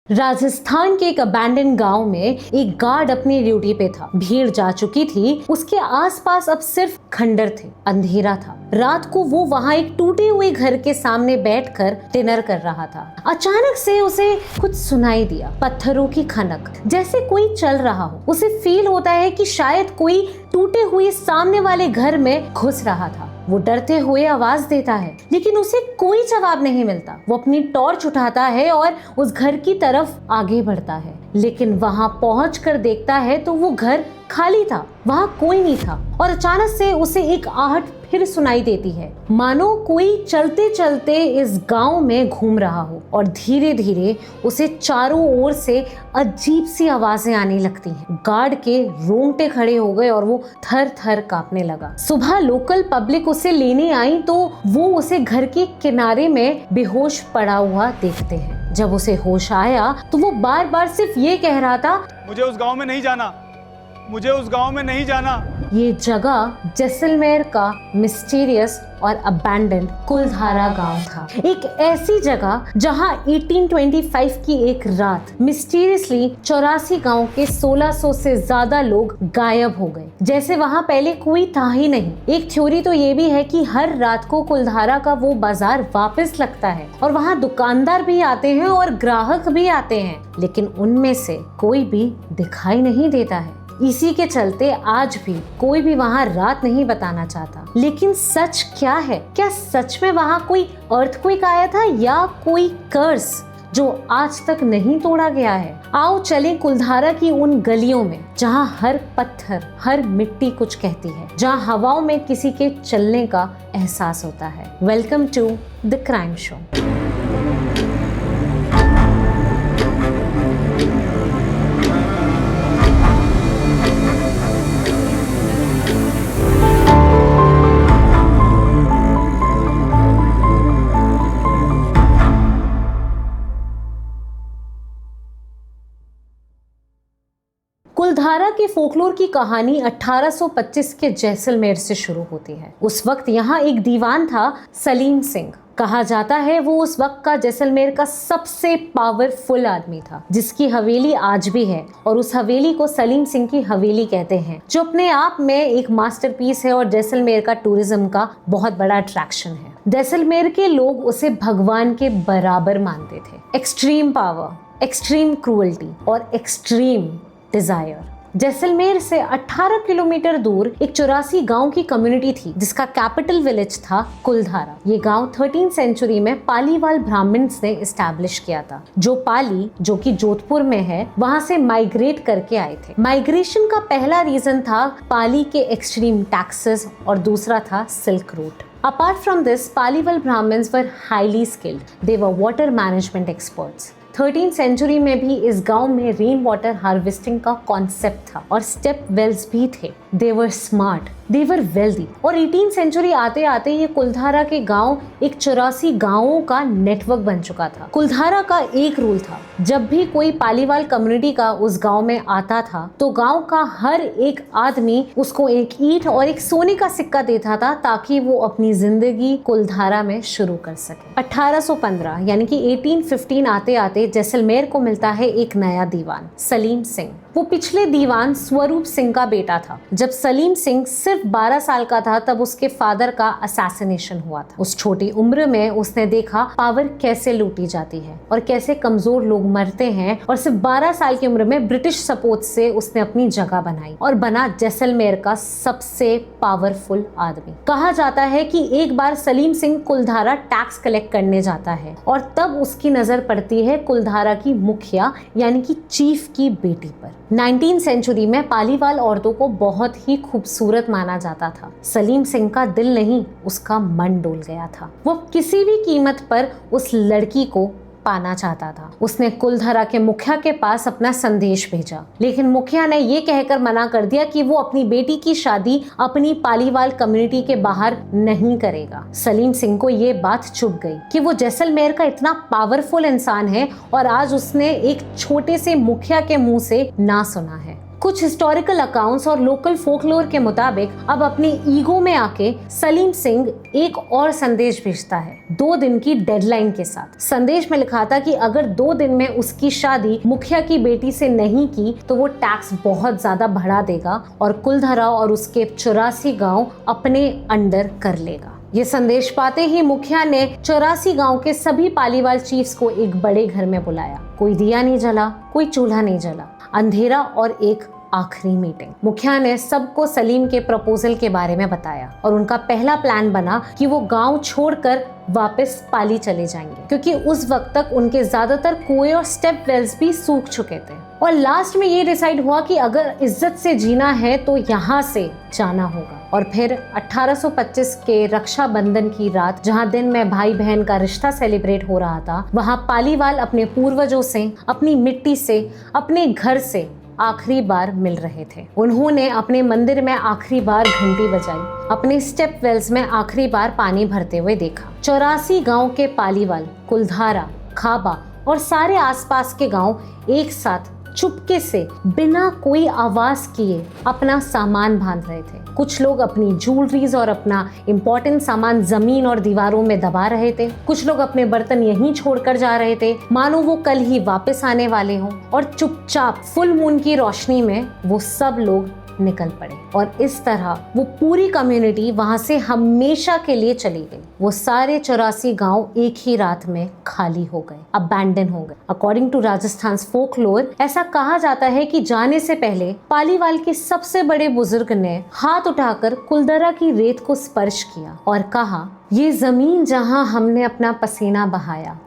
राजस्थान के एक अबैंडन गांव में एक गार्ड अपनी ड्यूटी पे था। भीड़ जा चुकी थी, उसके आसपास अब सिर्फ खंडर थे, अंधेरा था। रात को वो वहाँ एक टूटे हुए घर के सामने बैठकर डिनर कर रहा था। अचानक से उसे कुछ सुनाई दिया, पत्थरों की खनक, जैसे कोई चल रहा हो। उसे फील होता है कि शायद कोई टूटे हुए सामने वाले घर में घुस रहा था। वो डरते हुए आवाज देता है, लेकिन उसे कोई जवाब नहीं मिलता। वो अपनी टॉर्च उठाता है और उस घर की तरफ आगे बढ़ता है, लेकिन वहां पहुंचकर देखता है तो वो घर खाली था, वहां कोई नहीं था। और अचानक से उसे एक आहट फिर सुनाई देती है, मानो कोई चलते चलते इस गांव में घूम रहा हो। और धीरे धीरे उसे चारों ओर से अजीब सी आवाजें आने लगती हैं। गार्ड के रोंगटे खड़े हो गए और वो थर थर कांपने लगा। सुबह लोकल पब्लिक उसे लेने आई तो वो उसे घर के किनारे में बेहोश पड़ा हुआ देखते हैं। जब उसे होश आया तो वो बार बार सिर्फ ये कह रहा था, मुझे उस गांव में नहीं जाना, मुझे उस गांव में नहीं जाना। ये जगह जैसलमेर का मिस्टीरियस और अबैंडन कुलधारा गांव था। एक ऐसी जगह जहां 1825 की एक रात मिस्टीरियसली 84 गांव के 1600 से ज्यादा लोग गायब हो गए, जैसे वहां पहले कोई था ही नहीं। एक थ्योरी तो ये भी है कि हर रात को कुलधारा का वो बाजार वापस लगता है और वहां दुकानदार भी आते हैं और ग्राहक भी आते हैं, लेकिन उनमें से कोई भी दिखाई नहीं देता है। इसी के चलते आज भी कोई भी वहाँ रात नहीं बताना चाहता। लेकिन सच क्या है? क्या सच में वहाँ कोई अर्थक्वेक आया था या कोई कर्स जो आज तक नहीं तोड़ा गया है? आओ चलें कुलधारा की उन गलियों में जहाँ हर पत्थर, हर मिट्टी कुछ कहती है, जहाँ हवाओं में किसी के चलने का एहसास होता है। Welcome to the crime show. Kuldhara के फोकलोर की कहानी 1825 के जैसलमेर से शुरू होती है। उस वक्त यहाँ एक दीवान था, सलीम सिंह। कहा जाता है वो उस वक्त का जैसलमेर का सबसे पावरफुल आदमी था, जिसकी हवेली आज भी है और उस हवेली को सलीम सिंह की हवेली कहते हैं, जो अपने आप में एक मास्टरपीस है और जैसलमेर का टूरिज्म का बहुत बड़ा अट्रैक्शन है। जैसलमेर के लोग उसे भगवान के बराबर मानते थे। एक्सट्रीम पावर, एक्सट्रीम क्रूअल्टी और एक्सट्रीम डिजायर। जैसलमेर से 18 किलोमीटर दूर एक 84 गांव की कम्युनिटी थी, जिसका कैपिटल विलेज था कुलधारा। ये गांव 13th सेंचुरी में पालीवाल ब्राह्मण्स ने एस्टैब्लिश किया था। जो पाली, जो कि जोधपुर में है, वहां से माइग्रेट करके आए थे। माइग्रेशन का पहला रीजन था पाली के एक्सट्रीम टैक्सेस और दूसरा था silk route. Apart from this, Paliwal Brahmins were highly skilled. They were water management experts. 13th century में भी इस गांव में रेन वाटर हार्वेस्टिंग का कॉन्सेप्ट था और स्टेप वेल्स भी थे। They were smart, they were wealthy। और 18th सेंचुरी आते आते ये कुलधारा के गांव एक 84 गांवों का नेटवर्क बन चुका था। कुलधारा का एक रूल था, जब भी कोई पालीवाल कम्युनिटी का उस गांव में आता था तो गांव का हर एक आदमी उसको एक ईंट और एक सोने का सिक्का देता था, ताकि वो अपनी जिंदगी कुलधारा में शुरू कर सके। 1815 यानी कि 1815 आते आते जैसलमेर को मिलता है एक नया दीवान, सलीम सिंह। वो पिछले दीवान स्वरूप सिंह का बेटा था। जब सलीम सिंह सिर्फ 12 साल का था तब उसके फादर का असैसिनेशन हुआ था। उस छोटी उम्र में उसने देखा पावर कैसे लूटी जाती है और कैसे कमजोर लोग मरते हैं, और सिर्फ 12 साल की उम्र में ब्रिटिश सपोर्ट से उसने अपनी जगह बनाई और बना जैसलमेर का सबसे पावरफुल आदमी। कहा जाता है कि एक बार सलीम सिंह कुलधारा टैक्स कलेक्ट करने जाता है और तब उसकी नजर पड़ती है कुलधारा की मुखिया यानी कि चीफ की बेटी पर। 19th सेंचुरी में पालीवाल औरतों को बहुत ही खूबसूरत माना जाता था। सलीम सिंह का दिल नहीं, उसका मन डोल गया था। वो किसी भी कीमत पर उस लड़की को पाना चाहता था। उसने कुलधारा के मुखिया के पास अपना संदेश भेजा, लेकिन मुखिया ने ये कहकर मना कर दिया कि वो अपनी बेटी की शादी अपनी पालीवाल कम्युनिटी के बाहर नहीं करेगा। सलीम सिंह को ये बात चुभ गई कि वो जैसलमेर का इतना पावरफुल इंसान है और आज उसने एक छोटे से मुखिया के मुंह से ना सुना है। कुछ हिस्टोरिकल अकाउंट्स और लोकल फोकलोर के मुताबिक अब अपने ईगो में आके सलीम सिंह एक और संदेश भेजता है 2 दिन की डेडलाइन के साथ। संदेश में लिखा था कि अगर 2 दिन में उसकी शादी मुखिया की बेटी से नहीं की तो वो टैक्स बहुत ज्यादा बढ़ा देगा और कुलधरा और उसके 84 गांव अपने अंडर कर लेगा। ये संदेश पाते ही मुखिया ने 84 गांव के सभी पालीवाल चीफ्स को एक बड़े घर में बुलाया। कोई दिया नहीं जला, कोई चूल्हा नहीं जला, अंधेरा और एक आखिरी मीटिंग। मुखिया ने सबको सलीम के प्रपोजल के बारे में बताया और उनका पहला प्लान बना कि वो गांव छोड़कर वापस पाली चले जाएंगे, क्योंकि उस वक्त तक उनके ज्यादातर कुएं और स्टेप वेल्स भी सूख चुके थे। और लास्ट में ये डिसाइड हुआ कि अगर इज्जत से जीना है तो यहाँ से जाना होगा। और फिर 1825 के रक्षाबंधन की रात, जहाँ दिन में भाई बहन का रिश्ता सेलिब्रेट हो रहा था, वहाँ पालीवाल अपने पूर्वजों से, अपनी मिट्टी से, अपने घर से आखिरी बार मिल रहे थे। उन्होंने अपने मंदिर में आखिरी बार घंटी बजाई, अपने स्टेप वेल्स में आखिरी बार पानी भरते हुए देखा। 84 गांव के पालीवाल, कुलधारा, खाबा और सारे आसपास के गांव एक साथ चुपके से बिना कोई आवाज किए अपना सामान बांध रहे थे। कुछ लोग अपनी ज्वेलरीज और अपना इम्पोर्टेंट सामान जमीन और दीवारों में दबा रहे थे। कुछ लोग अपने बर्तन यहीं छोड़कर जा रहे थे, मानो वो कल ही वापस आने वाले हों। और चुपचाप फुल मून की रोशनी में वो सब लोग निकल पड़े और इस तरह वो पूरी कम्युनिटी वहां से हमेशा के लिए चली गई। वो सारे 84 गांव एक ही रात में खाली हो गए, अबैंडन हो गए। अकॉर्डिंग टू राजस्थान फोकलोर, ऐसा कहा जाता है कि जाने से पहले पालीवाल के सबसे बड़े बुजुर्ग ने हाथ उठाकर कुलधरा की रेत को स्पर्श किया और कहा, ये जमीन जहां हमने अपना पसीना बहाया,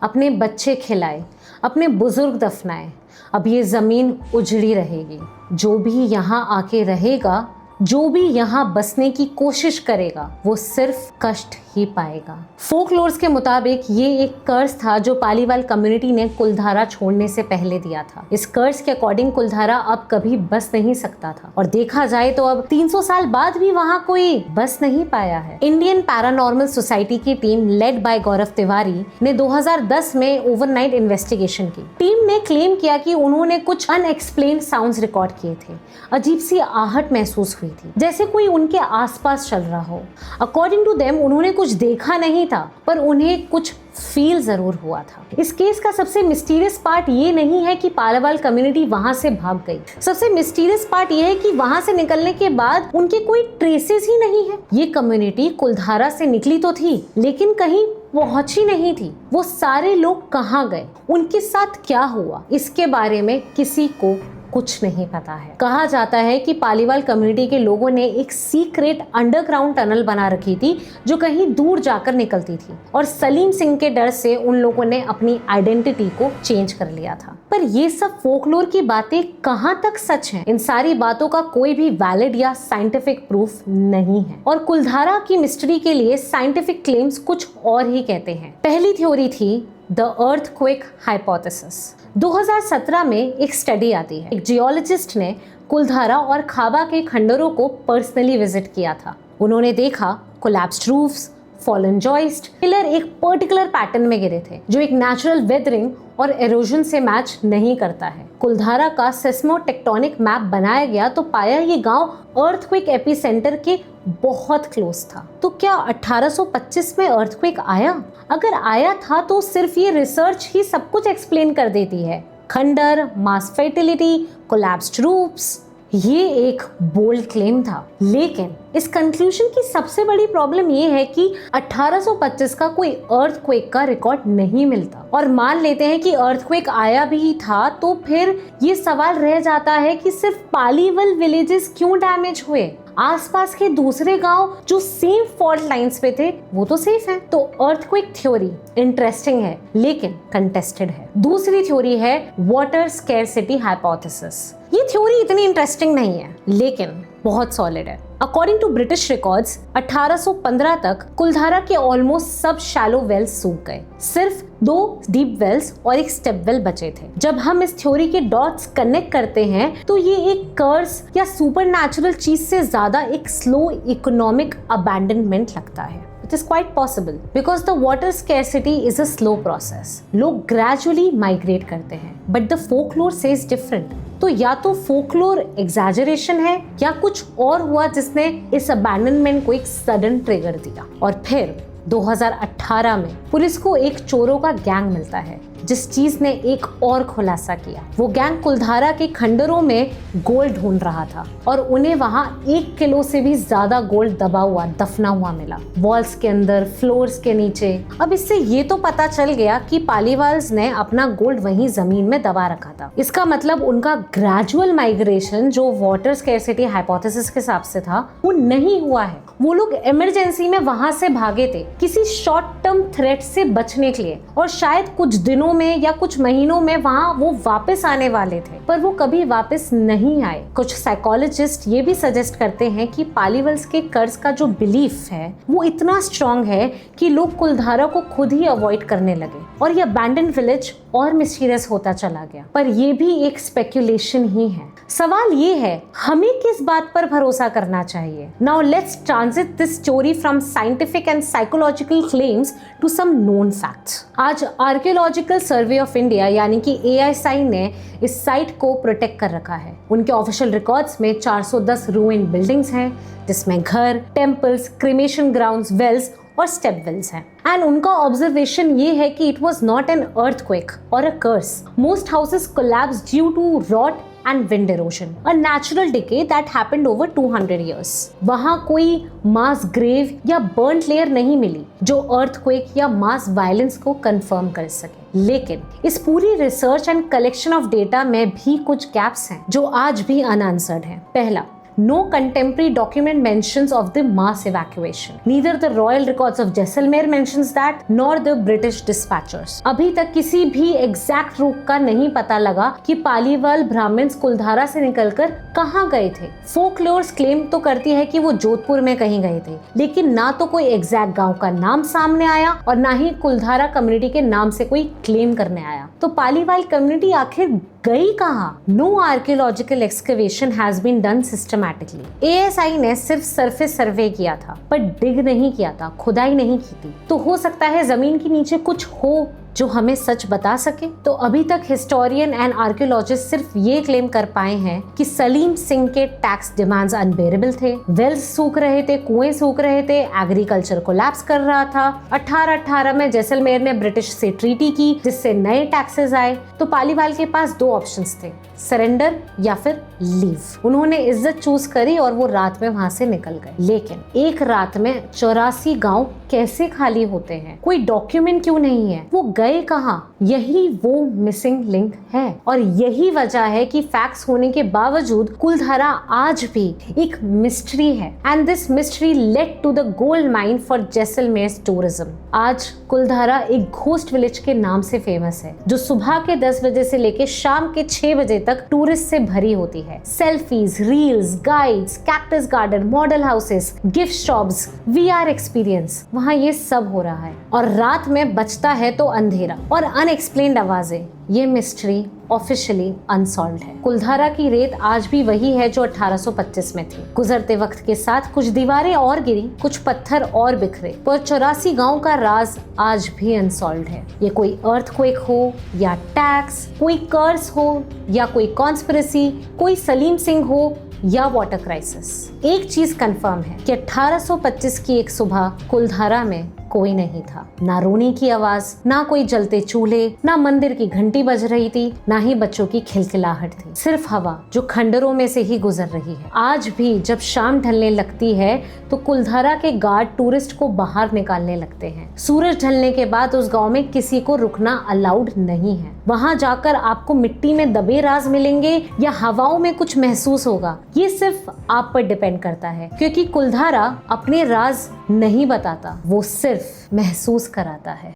अपने बच्चे खिलाए, अपने बुजुर्ग दफनाए, अब ये जमीन उजड़ी रहेगी। जो भी यहाँ आके रहेगा, जो भी यहाँ बसने की कोशिश करेगा, वो सिर्फ कष्ट ही पाएगा। फोकलोर्स के मुताबिक ये एक कर्ज था जो पालीवाल कम्युनिटी ने कुलधारा छोड़ने से पहले दिया था। इस कर्ज के अकॉर्डिंग कुलधारा अब कभी बस नहीं सकता था और देखा जाए तो अब 300 साल बाद भी वहाँ कोई बस नहीं पाया है। इंडियन पैरानॉर्मल सोसाइटी की टीम लेड बाय गौरव तिवारी ने 2010 में ओवरनाइट इन्वेस्टिगेशन की। टीम ने क्लेम किया कि उन्होंने कुछ अनएक्सप्लेन्ड साउंड्स रिकॉर्ड किए थे। अजीब सी आहट महसूस हुई थी, जैसे कोई उनके आसपास चल रहा हो। अकॉर्डिंग टू देम उन्होंने कुछ देखा नहीं था, पर उन्हें कुछ फील जरूर हुआ था। इस केस का सबसे मिस्टीरियस पार्ट ये नहीं है कि पालीवाल कम्युनिटी वहां से भाग गई। सबसे मिस्टीरियस पार्ट ये है कि वहां से निकलने के बाद उनके कोई ट्रेसेस ही नहीं है। ये कम्युनिटी कुलधारा से निकली तो थी, लेकिन कहीं पहुंची नहीं थी। वो सारे लोग कहाँ गए, उनके साथ क्या हुआ, इसके बारे में किसी को कुछ नहीं पता है। कहा जाता है कि पालीवाल कम्युनिटी के लोगों ने एक सीक्रेट अंडरग्राउंड टनल बना रखी थी जो कहीं दूर जाकर निकलती थी और सलीम सिंह के डर से उन लोगों ने अपनी आइडेंटिटी को चेंज कर लिया था। पर ये सब फोकलोर की बातें कहाँ तक सच हैं? इन सारी बातों का कोई भी वैलिड या साइंटिफिक प्रूफ नहीं है और कुलधारा की मिस्ट्री के लिए साइंटिफिक क्लेम्स कुछ और ही कहते हैं। पहली थ्योरी थी द अर्थक्वेक हाइपोथेसिस। 2017 में एक स्टडी आती है। एक जियोलॉजिस्ट ने कुलधारा और खाबा के खंडरों को पर्सनली विजिट किया था। उन्होंने देखा collapsed roofs, fallen joist, pillar एक पर्टिकुलर पैटर्न में गिरे थे जो एक नेचुरल वेदरिंग और एरोजन से मैच नहीं करता है। कुलधारा का सेस्मोटेक्टोनिक मैप बनाया गया तो पाया ये गांव अर्थक्वेक एपिसेंटर के बहुत क्लोज था। तो क्या 1825 में अर्थक्वेक आया? अगर आया था तो सिर्फ ये रिसर्च ही सब कुछ एक्सप्लेन कर देती है। खंडर, मास फर्टिलिटी, कोलैप्स्ड रूफ्स, ये एक बोल्ड क्लेम था, लेकिन इस कंक्लूजन की सबसे बड़ी प्रॉब्लम ये है कि 1825 का कोई अर्थक्वेक का रिकॉर्ड नहीं मिलता। और मान लेते हैं कि अर्थक्वेक आया भी था तो फिर ये सवाल रह जाता है कि सिर्फ पालीवाल विलेजेस क्यों डैमेज हुए? आसपास के दूसरे गांव जो सेम फॉल्ट लाइंस पे थे वो तो सेफ हैं। तो अर्थक्वेक थ्योरी इंटरेस्टिंग है लेकिन कंटेस्टेड है। दूसरी थ्योरी है वाटर स्कैरसिटी हाइपोथेसिस। ये थ्योरी इतनी इंटरेस्टिंग नहीं है लेकिन बहुत सॉलिड है। अकॉर्डिंग टू ब्रिटिश रिकॉर्ड्स 1815 तक कुलधारा के ऑलमोस्ट सब शैलो वेल्स सूख गए। सिर्फ 2 डीप वेल्स और एक स्टेप वेल बचे थे। जब हम इस थ्योरी के डॉट्स कनेक्ट करते हैं तो ये एक कर्स या सुपरनैचुरल चीज से ज्यादा एक स्लो इकोनॉमिक अबैंडनमेंट लगता है। It is quite possible because the water scarcity is a slow process. लोग ग्रेजुअली माइग्रेट करते हैं, but the folklore says different. तो या तो फोकलोर एग्जैजरेशन है या कुछ और हुआ जिसने इस अबैंडनमेंट को एक सडन ट्रिगर दिया। और फिर 2018 में पुलिस को एक चोरों का गैंग मिलता है जिस चीज ने एक और खुलासा किया। वो गैंग कुलधारा के खंडरों में गोल्ड ढूंढ रहा था और उन्हें वहां 1 किलो से भी ज्यादा गोल्ड दबा हुआ दफना हुआ मिला, वॉल्स के अंदर, फ्लोर्स के नीचे। अब इससे ये तो पता चल गया कि पालीवाल्स ने अपना गोल्ड वहीं जमीन में दबा रखा था। इसका मतलब उनका ग्रेजुअल माइग्रेशन जो वाटर स्कैरसिटी हाइपोथेसिस के हिसाब से था वो नहीं हुआ है। वो लोग इमरजेंसी में वहां से भागे थे किसी शॉर्ट टर्म थ्रेट से बचने के लिए, और शायद कुछ दिनों में या कुछ महीनों में वहां वो वापस आने वाले थे, पर वो कभी वापस नहीं आए। कुछ साइकोलॉजिस्ट ये भी सजेस्ट करते हैं कि पालीवाल्स के कर्ज का जो बिलीफ है वो इतना स्ट्रांग है कि लोग कुलधारा को खुद ही अवॉइड करने लगे और ये अबैंडन विलेज और मिस्टीरियस होता चला गया। पर ये भी एक स्पेक्यूलेशन ही है। सवाल ये है, हमें किस बात पर भरोसा करना चाहिए? Now let's transit this story from scientific and psychological claims to some known facts. आज आर्कियोलॉजिकल सर्वे ऑफ इंडिया यानी कि ASI ने इस साइट को प्रोटेक्ट कर रखा है। उनके ऑफिशियल रिकॉर्ड्स में 410 रूइंड बिल्डिंग्स हैं जिसमें घर, टेम्पल्स, क्रिमेशन ग्राउंड्स, वेल्स और स्टेप वेल्स हैं। एंड उनका ऑब्जर्वेशन ये है कि it was not an earthquake और a curse. Most houses collapsed due to rot and wind erosion, a natural decay that happened over 200 years. वहाँ कोई मास grave या बर्न्ट लेयर नहीं मिली जो अर्थक्वेक या मास वायलेंस को कंफर्म कर सके। लेकिन इस पूरी research and collection of data में भी कुछ गैप्स हैं जो आज भी अनआंसर्ड हैं। पहला, no contemporary document mentions of the mass evacuation. Neither the royal records of Jaisalmer mentions that, nor the British dispatchers. अभी तक किसी भी एग्जैक्ट रूट का नहीं पता लगा कि पालीवाल ब्राह्मण्स कुलधारा से निकलकर कहाँ गए थे। फोकलोर्स क्लेम तो करती है कि वो जोधपुर में कहीं गए थे, लेकिन ना तो कोई एग्जैक्ट गांव का नाम सामने आया और ना ही कुलधारा कम्युनिटी के नाम से कोई क्लेम करने आया। तो पालीवाल कम्युनिटी आखिर गई कहाँ? No archaeological excavation has been done systematically. ASI ने सिर्फ सरफेस सर्वे किया था पर डिग नहीं किया था, खुदाई नहीं की थी। तो हो सकता है जमीन के नीचे कुछ हो जो हमें सच बता सके। तो अभी तक हिस्टोरियन एंड आर्कियोलॉजिस्ट सिर्फ ये क्लेम कर पाए हैं कि सलीम सिंह के टैक्स डिमांड्स अनबेरेबल थे, वेल्स सूख रहे थे, कुएं सूख रहे थे, एग्रीकल्चर कोलैप्स कर रहा था। 1818 में जैसलमेर ने ब्रिटिश से ट्रीटी की जिससे नए टैक्सेस आए। तो पालीवाल के पास 2 ऑप्शंस थे, सरेंडर या फिर लीव। उन्होंने इज्जत चूज करी और वो रात में वहां से निकल गए। लेकिन एक रात में 84 गांव कैसे खाली होते हैं? कोई डॉक्यूमेंट क्यों नहीं है? वो गए कहाँ? यही वो मिसिंग लिंक है और यही वजह है कि फैक्ट्स होने के बावजूद कुलधारा आज भी एक मिस्ट्री है। And this mystery led to the gold mine for Jaisalmer tourism. आज कुलधारा एक घोस्ट विलेज के नाम से फेमस है जो सुबह के 10 बजे से लेके शाम के 6 बजे तक टूरिस्ट से भरी होती है। Selfies, reels, guides, cactus garden, model houses, gift shops, VR experience, वहाँ ये सब हो रहा है। और रात में बचता है तो अंधेरा और अनएक्सप्लेन्ड आवाजें। ये मिस्ट्री ऑफिशियली अनसॉल्व्ड है। कुलधारा की रेत आज भी वही है जो 1825 में थी। गुजरते वक्त के साथ कुछ दीवारें और गिरी, कुछ पत्थर और बिखरे, पर 84 गांव का राज आज भी अनसॉल्व्ड है। ये कोई अर्थक्वेक हो या टैक्स, कोई कर्स हो या कोई कॉन्स्पिरेसी, कोई सलीम सिंह हो या वाटर क्राइसिस, एक चीज कंफर्म है कि 1825 की एक सुबह कुलधारा में कोई नहीं था। ना रोने की आवाज, ना कोई जलते चूल्हे, ना मंदिर की घंटी बज रही थी, ना ही बच्चों की खिलखिलाहट थी। सिर्फ हवा जो खंडरों में से ही गुजर रही है। आज भी जब शाम ढलने लगती है तो कुलधारा के गार्ड टूरिस्ट को बाहर निकालने लगते हैं। सूरज ढलने के बाद उस गांव में किसी को रुकना अलाउड नहीं है। वहां जाकर आपको मिट्टी में दबे राज मिलेंगे या हवाओं में कुछ महसूस होगा, ये सिर्फ आप पर डिपेंड करता है, क्योंकि कुलधारा अपने राज नहीं बताता, वो सिर्फ महसूस कराता है।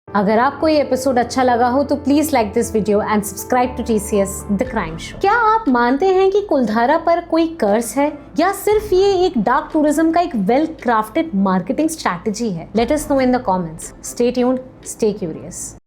अगर आपको ये एपिसोड अच्छा लगा हो तो please like this video and subscribe to TCS the crime show. क्या आप मानते हैं कि कुलधारा पर कोई कर्स है या सिर्फ ये एक डार्क टूरिज्म का एक वेल क्राफ्टेड मार्केटिंग स्ट्रैटेजी है? Let us know in the comments. Stay tuned, stay curious.